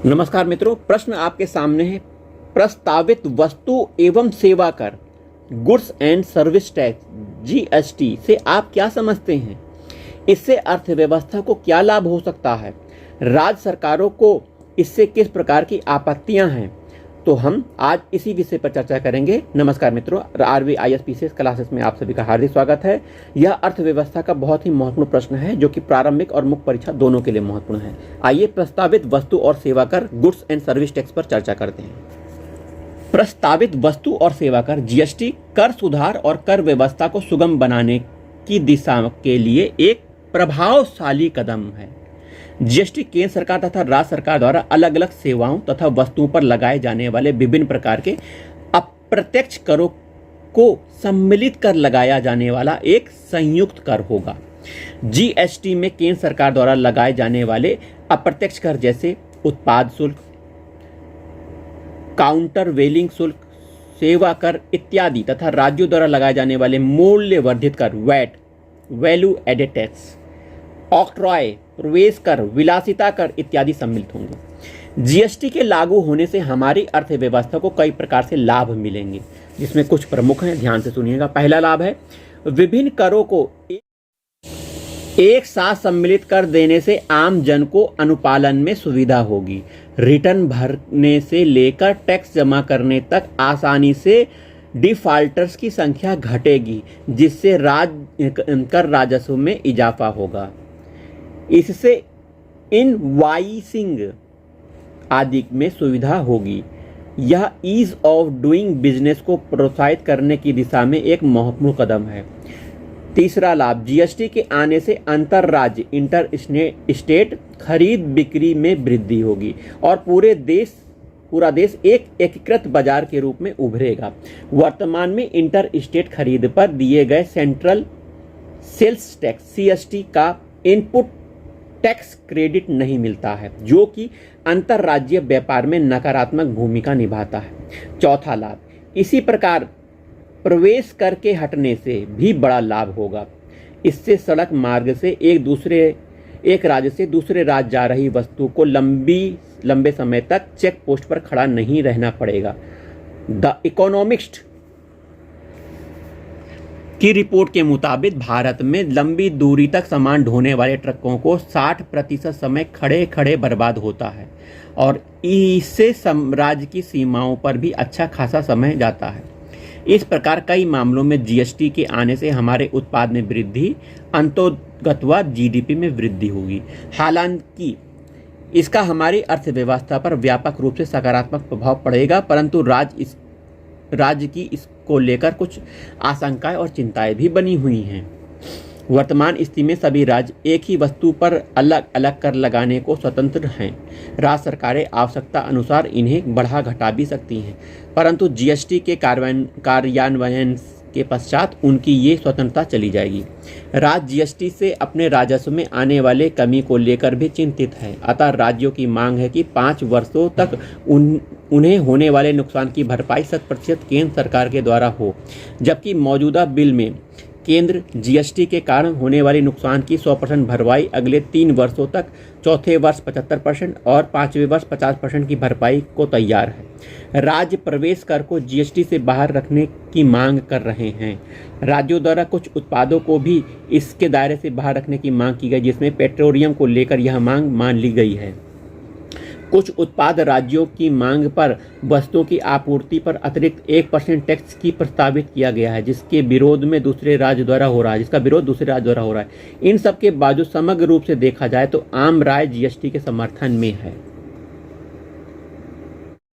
नमस्कार मित्रों, प्रश्न आपके सामने है। प्रस्तावित वस्तु एवं सेवा कर goods and service tax GST से आप क्या समझते हैं? इससे अर्थव्यवस्था को क्या लाभ हो सकता है? राज्य सरकारों को इससे किस प्रकार की आपत्तियां हैं? तो हम आज इसी विषय पर चर्चा करेंगे। नमस्कार मित्रों, आरवी आईएएस क्लासेस में आप सभी का हार्दिक स्वागत है। यह अर्थव्यवस्था का बहुत ही महत्वपूर्ण प्रश्न है जो कि प्रारंभिक और मुख्य परीक्षा दोनों के लिए महत्वपूर्ण है। आइए प्रस्तावित वस्तु और सेवा कर गुड्स एंड सर्विस टैक्स पर चर्चा करते हैं। प्रस्तावित वस्तु और सेवा कर जीएसटी कर सुधार और कर व्यवस्था को सुगम बनाने की दिशा के लिए एक प्रभावशाली कदम है। जीएसटी केंद्र सरकार तथा राज्य सरकार द्वारा अलग अलग सेवाओं तथा वस्तुओं पर लगाए जाने वाले विभिन्न प्रकार के अप्रत्यक्ष करों को सम्मिलित कर लगाया जाने वाला एक संयुक्त कर होगा। जीएसटी में केंद्र सरकार द्वारा लगाए जाने वाले अप्रत्यक्ष कर जैसे उत्पाद शुल्क, काउंटर वेलिंग शुल्क, सेवा कर इत्यादि तथा राज्यों द्वारा लगाए जाने वाले मूल्य वर्धित कर VAT, value added tax, octroi, प्रवेश कर, विलासिता कर इत्यादि सम्मिलित होंगे। जीएसटी के लागू होने से हमारी अर्थव्यवस्था को कई प्रकार से लाभ मिलेंगे, जिसमें कुछ प्रमुख हैं, ध्यान से सुनिएगा। पहला लाभ है विभिन्न करों को एक साथ सम्मिलित कर देने से आम जन को अनुपालन में सुविधा होगी। रिटर्न भरने से लेकर टैक्स जमा करने तक आसानी से डिफॉल्टर्स की संख्या घटेगी, जिससे कर राजस्व में इजाफा होगा। इससे इनवॉइसिंग आदि में सुविधा होगी। यह ईज ऑफ डूइंग बिजनेस को प्रोत्साहित करने की दिशा में एक महत्वपूर्ण कदम है। तीसरा लाभ, जीएसटी के आने से अंतरराज्य इंटर स्टेट खरीद बिक्री में वृद्धि होगी और पूरा देश एक एकीकृत बाजार के रूप में उभरेगा। वर्तमान में इंटर स्टेट खरीद पर दिए गए सेंट्रल सेल्स टैक्स सीएसटी का इनपुट टैक्स क्रेडिट नहीं मिलता है, जो कि अंतरराज्यीय व्यापार में नकारात्मक भूमिका निभाता है। चौथा लाभ, इसी प्रकार प्रवेश कर के हटने से भी बड़ा लाभ होगा। इससे सड़क मार्ग से एक राज्य से दूसरे राज्य जा रही वस्तु को लंबे समय तक चेक पोस्ट पर खड़ा नहीं रहना पड़ेगा। द इकोनॉमिस्ट की रिपोर्ट के मुताबिक भारत में लंबी दूरी तक सामान ढोने वाले ट्रकों को 60% समय खड़े खड़े बर्बाद होता है और इससे राज्य की सीमाओं पर भी अच्छा खासा समय जाता है। इस प्रकार कई मामलों में जीएसटी के आने से हमारे उत्पाद में वृद्धि, अंतोगत्वा जीडीपी में वृद्धि होगी। हालांकि इसका हमारी अर्थव्यवस्था पर व्यापक रूप से सकारात्मक प्रभाव पड़ेगा, परंतु राज्य की इसको लेकर कुछ आशंकाएं और चिंताएं भी बनी हुई हैं। वर्तमान स्थिति में सभी राज्य एक ही वस्तु पर अलग अलग कर लगाने को स्वतंत्र हैं। राज्य सरकारें आवश्यकता अनुसार इन्हें बढ़ा घटा भी सकती हैं, परंतु जीएसटी के कार्यान्वयन के पश्चात उनकी ये स्वतंत्रता चली जाएगी। राज्य जीएसटी से अपने राजस्व में आने वाले कमी को लेकर भी चिंतित है। अतः राज्यों की मांग है कि 5 वर्षों तक उन्हें होने वाले नुकसान की भरपाई 100% केंद्र सरकार के द्वारा हो, जबकि मौजूदा बिल में केंद्र जीएसटी के कारण होने वाले नुकसान की 100% भरपाई अगले 3 वर्षों तक, चौथे वर्ष 75% और 5वें वर्ष 50% की भरपाई को तैयार है। राज्य प्रवेश कर को जीएसटी से बाहर रखने की मांग कर रहे हैं। राज्यों द्वारा कुछ उत्पादों को भी इसके दायरे से बाहर रखने की मांग की गई, जिसमें पेट्रोलियम को लेकर यह मांग मान ली गई है। कुछ उत्पाद राज्यों की मांग पर वस्तुओं की आपूर्ति पर अतिरिक्त 1% टैक्स की प्रस्तावित किया गया है, जिसका विरोध दूसरे राज्य द्वारा हो रहा है। इन सब के बावजूद समग्र रूप से देखा जाए तो आम राय जीएसटी के समर्थन में है।